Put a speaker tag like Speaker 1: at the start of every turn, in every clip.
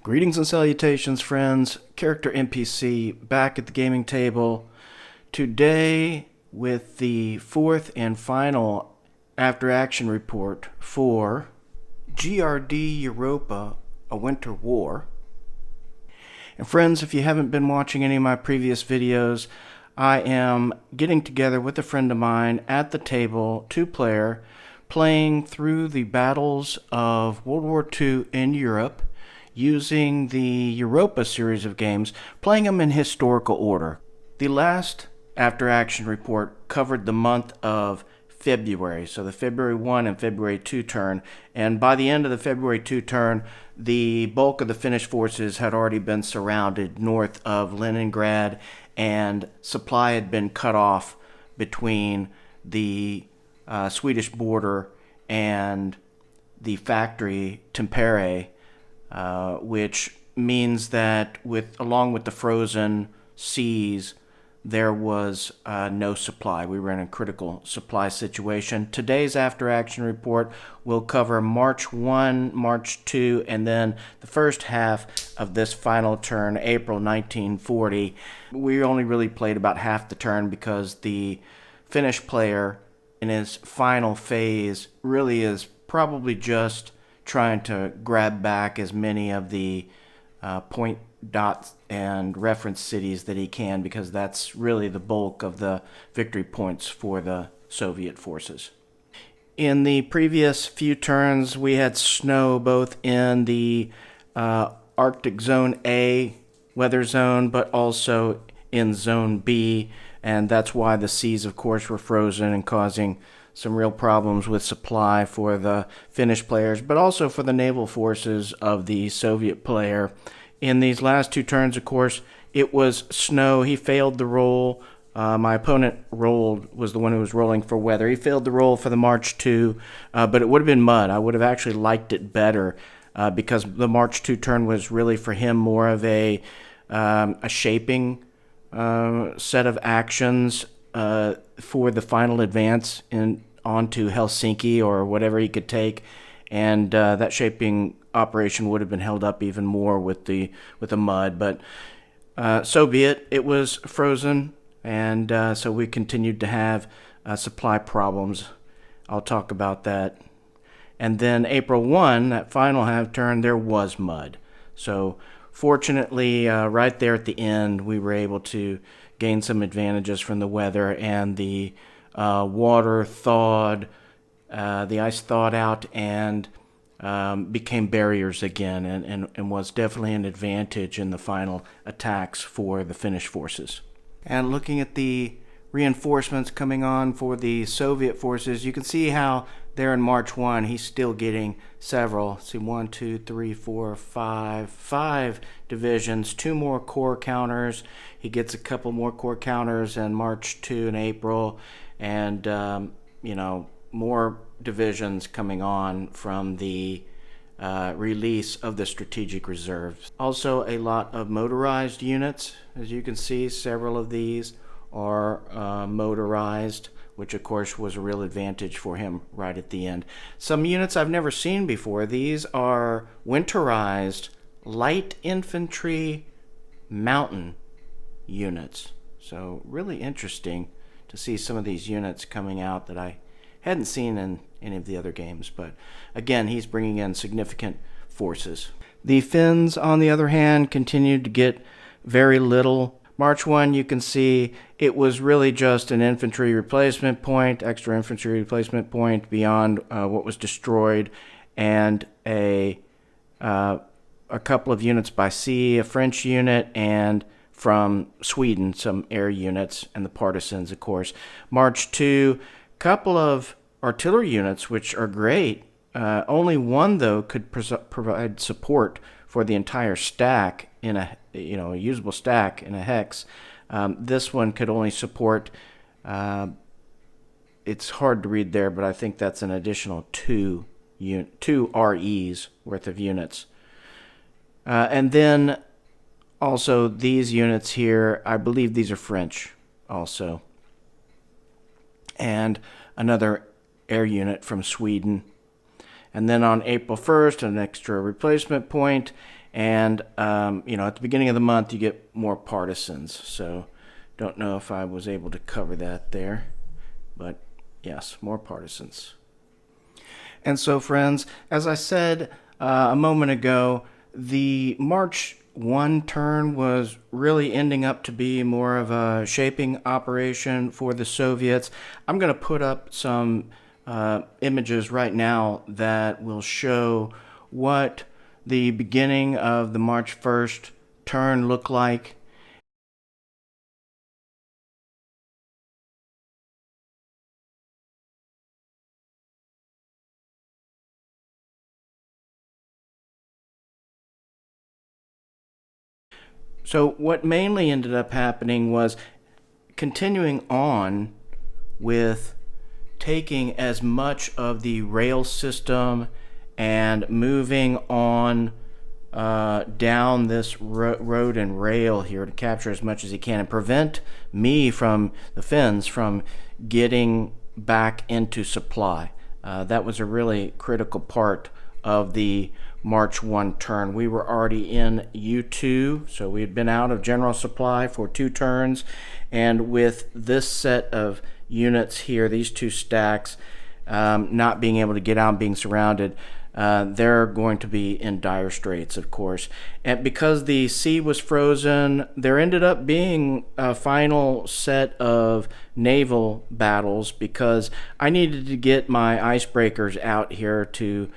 Speaker 1: Greetings and salutations, friends. Character NPC back at the gaming table. Today with the fourth and final after action report for GRD Europa, A Winter War. And friends, if you haven't been watching any of my previous videos, I am getting together with a friend of mine at the table, two-player, playing through the battles of World War II in Europe, using the Europa series of games, playing them in historical order. The last after action report covered the month of February, so the February 1 and February 2 turn, and by the end of the February 2 turn, the bulk of the Finnish forces had already been surrounded north of Leningrad, and supply had been cut off between the Swedish border and the factory Tampere, which means that along with the frozen seas, there was no supply. We were in a critical supply situation. Today's after-action report will cover March 1, March 2, and then the first half of this final turn, April 1940. We only really played about half the turn because the Finnish player in his final phase really is probably just trying to grab back as many of the point dots and reference cities that he can, because that's really the bulk of the victory points for the Soviet forces. In the previous few turns, we had snow both in the Arctic Zone A weather zone, but also in Zone B, and that's why the seas, of course, were frozen and causing some real problems with supply for the Finnish players, but also for the naval forces of the Soviet player. In these last two turns, of course, it was snow. He failed the roll. My opponent was the one who was rolling for weather. He failed the roll for the March 2, but it would have been mud. I would have actually liked it better because the March 2 turn was really for him more of a shaping set of actions for the final advance onto Helsinki or whatever he could take, and that shaping operation would have been held up even more with the mud. But so be it. It was frozen, and so we continued to have supply problems. I'll talk about that. And then April 1, that final half turn, there was mud. So fortunately, right there at the end, we were able to gain some advantages from the weather, and the water thawed, the ice thawed out, and became barriers again, and was definitely an advantage in the final attacks for the Finnish forces. And looking at the reinforcements coming on for the Soviet forces, you can see how there in March 1, he's still getting several. See, 1, 2, 3, 4, 5 divisions, 2 more corps counters. He gets a couple more corps counters in March 2 and April, and more divisions coming on from the release of the strategic reserves. Also, a lot of motorized units. As you can see, several of these are motorized, which of course was a real advantage for him right at the end. Some units I've never seen before. These are winterized light infantry mountain units. So really interesting to see some of these units coming out that I hadn't seen in any of the other games. But again, he's bringing in significant forces. The Finns, on the other hand, continued to get very little. March 1, you can see it was really just an infantry replacement point, extra infantry replacement point beyond what was destroyed, and a couple of units by sea, a French unit, and from Sweden, some air units, and the partisans, of course. March 2, couple of artillery units, which are great. Only one, though, could provide support for the entire stack in a usable stack in a hex. This one could only support, it's hard to read there, but I think that's an additional two REs worth of units. And then also these units here, I believe these are French also. And another air unit from Sweden. And then on April 1st, an extra replacement point, And, at the beginning of the month, you get more partisans. So don't know if I was able to cover that there. But yes, more partisans. And so, friends, as I said a moment ago, the March 1 turn was really ending up to be more of a shaping operation for the Soviets. I'm going to put up some images right now that will show what the beginning of the March 1st turn looked like. So what mainly ended up happening was continuing on with taking as much of the rail system and moving on down this road and rail here to capture as much as he can and prevent me from the Finns from getting back into supply. That was a really critical part of the March 1 turn. We were already in U2, so we had been out of general supply for 2 turns, and with this set of units here, these 2 stacks, not being able to get out and being surrounded, they're going to be in dire straits, of course. And because the sea was frozen, there ended up being a final set of naval battles because I needed to get my icebreakers out here to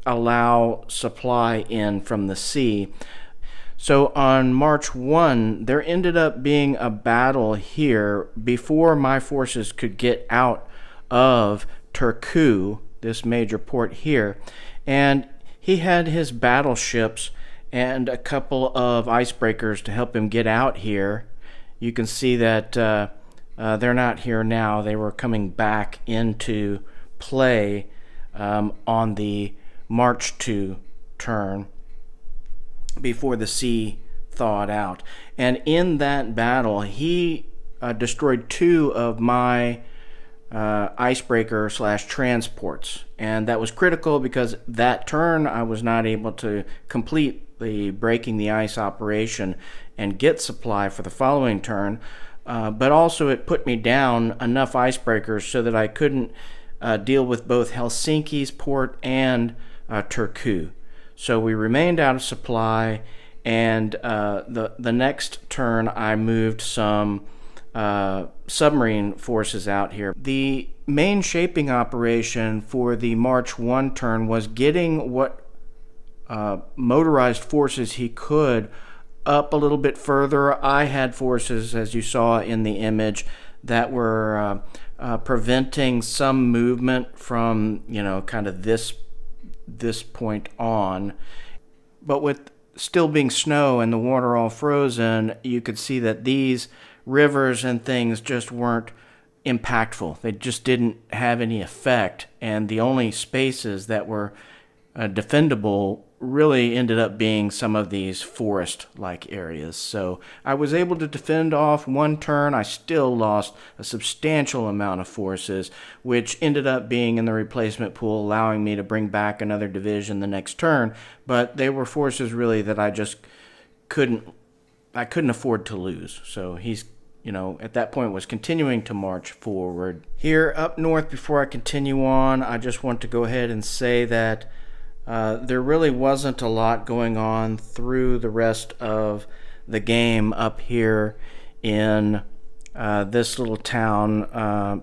Speaker 1: allow supply in from the sea. So on March 1, there ended up being a battle here before my forces could get out of Turku, this major port here, and he had his battleships and a couple of icebreakers to help him get out here. You can see that they're not here now. They were coming back into play on the March 2 turn before the sea thawed out. And in that battle, he destroyed 2 of my icebreaker / transports, and that was critical because that turn I was not able to complete the breaking the ice operation and get supply for the following turn, but also it put me down enough icebreakers so that I couldn't deal with both Helsinki's port and Turku. So we remained out of supply, and the next turn I moved some submarine forces out here. The main shaping operation for the March 1 turn was getting what motorized forces he could up a little bit further. I had forces, as you saw in the image, that were preventing some movement from, kind of this point on. But with still being snow and the water all frozen, you could see that these rivers and things just weren't impactful. They just didn't have any effect, and the only spaces that were defendable really ended up being some of these forest-like areas. So I was able to defend off 1 turn. I still lost a substantial amount of forces, which ended up being in the replacement pool, allowing me to bring back another division the next turn. But they were forces really that I just couldn't afford to lose. So he's, at that point was continuing to march forward. Here up north, before I continue on, I just want to go ahead and say that there really wasn't a lot going on through the rest of the game up here in this little town,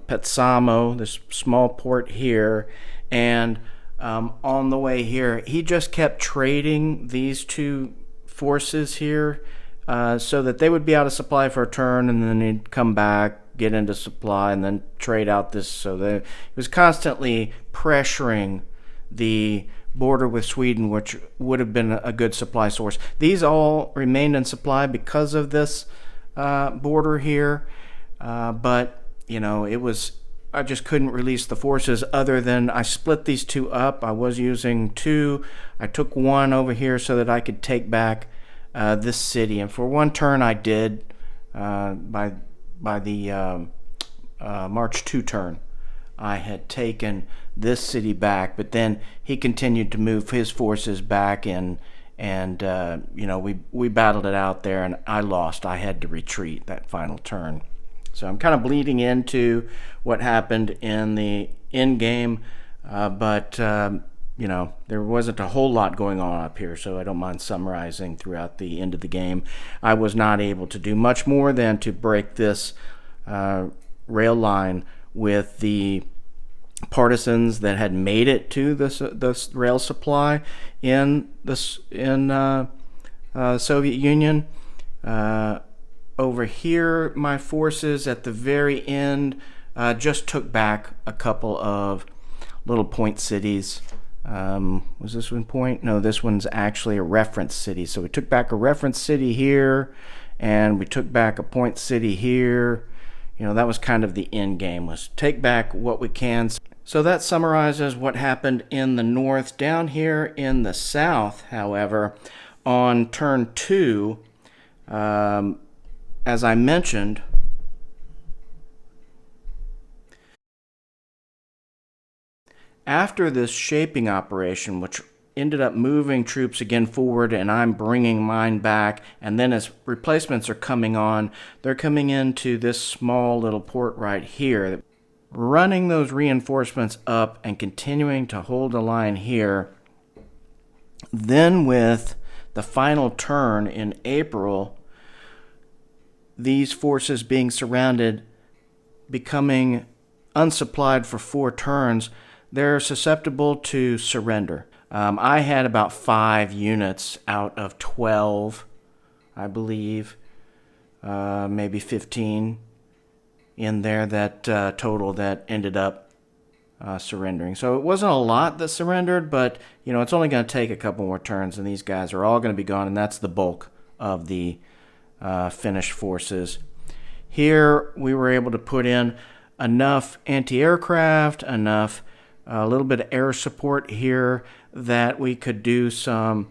Speaker 1: Petsamo, this small port here. And on the way here, he just kept trading these 2 forces here so that they would be out of supply for a turn, and then he'd come back, get into supply, and then trade out this. So he was constantly pressuring the border with Sweden, which would have been a good supply source. These all remained in supply because of this border here, but I just couldn't release the forces other than I split these 2 up. I was using 2. I took 1 over here so that I could take back this city, and for 1 turn I did by the March 2 turn. I had taken this city back, but then he continued to move his forces back and and we battled it out there, and I lost. I had to retreat that final turn. So I'm kind of bleeding into what happened in the end game, but there wasn't a whole lot going on up here, so I don't mind summarizing throughout the end of the game. I was not able to do much more than to break this rail line with the partisans that had made it to this rail supply in the Soviet Union. Over here, my forces at the very end just took back a couple of little point cities. Was this one point? No, this one's actually a reference city. So we took back a reference city here, and we took back a point city here. That was kind of the end game, was take back what we can. So that summarizes what happened in the north. Down here in the south, however, on turn 2, as I mentioned, after this shaping operation, which ended up moving troops again forward, and I'm bringing mine back, and then as replacements are coming on, they're coming into this small little port right here, running those reinforcements up and continuing to hold the line here. Then with the final turn in April, these forces being surrounded, becoming unsupplied for 4 turns, they're susceptible to surrender. I had about 5 units out of 12, I believe, maybe 15 in there that total that ended up surrendering. So it wasn't a lot that surrendered, but it's only going to take a couple more turns, and these guys are all going to be gone, and that's the bulk of the Finnish forces. Here we were able to put in enough anti-aircraft, enough a little bit of air support here that we could do some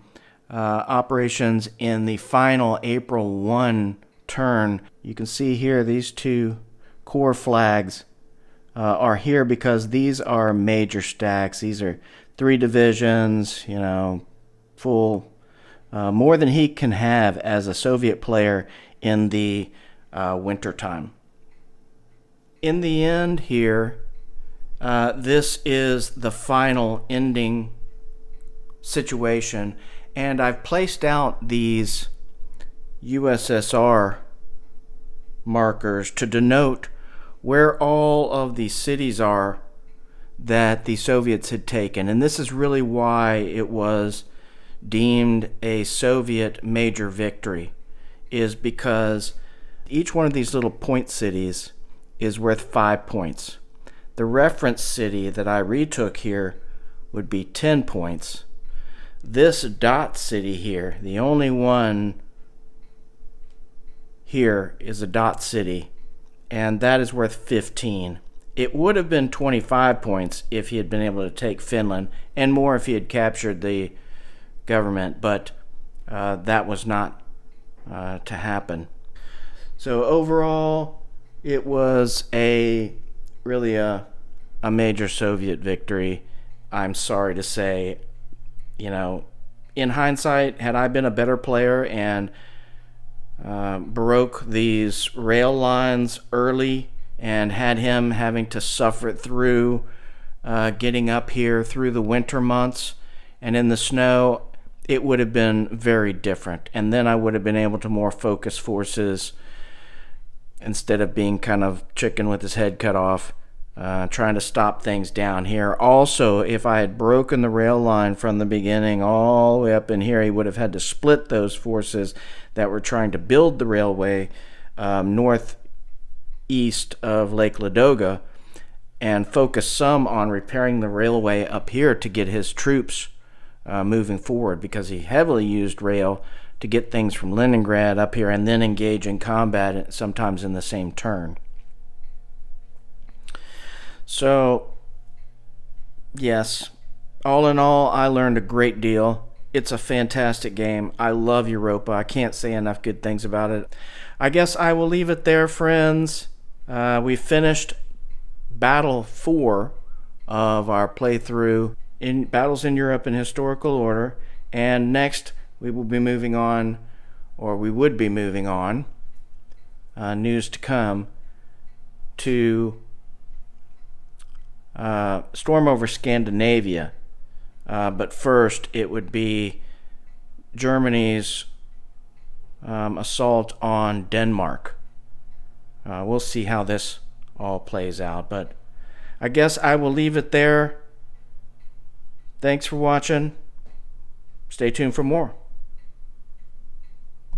Speaker 1: operations in the final April 1 turn. You can see here these 2 core flags are here because these are major stacks. These are 3 divisions, full, more than he can have as a Soviet player in the winter time. In the end here, this is the final ending situation, and I've placed out these USSR markers to denote where all of the cities are that the Soviets had taken. And this is really why it was deemed a Soviet major victory, is because each one of these little point cities is worth 5 points. The reference city that I retook here would be 10 points. This dot city here, the only one here is a dot city, and that is worth 15. It would have been 25 points if he had been able to take Finland, and more if he had captured the government, but that was not to happen. So overall, it was really a major Soviet victory. I'm sorry to say, in hindsight, had I been a better player and broke these rail lines early and had him having to suffer through getting up here through the winter months and in the snow, it would have been very different. And then I would have been able to more focus forces instead of being kind of chicken with his head cut off, trying to stop things down here. Also, if I had broken the rail line from the beginning all the way up in here, he would have had to split those forces that were trying to build the railway northeast of Lake Ladoga and focus some on repairing the railway up here to get his troops moving forward, because he heavily used rail to get things from Leningrad up here and then engage in combat sometimes in the same turn. So, yes, all in all, I learned a great deal. It's a fantastic game. I love Europa. I can't say enough good things about it. I guess I will leave it there, friends. We finished Battle 4 of our playthrough in Battles in Europe in Historical Order, and next we will be moving on, or we would be moving on, news to come, to storm over Scandinavia. But first, it would be Germany's assault on Denmark. We'll see how this all plays out, but I guess I will leave it there. Thanks for watching. Stay tuned for more.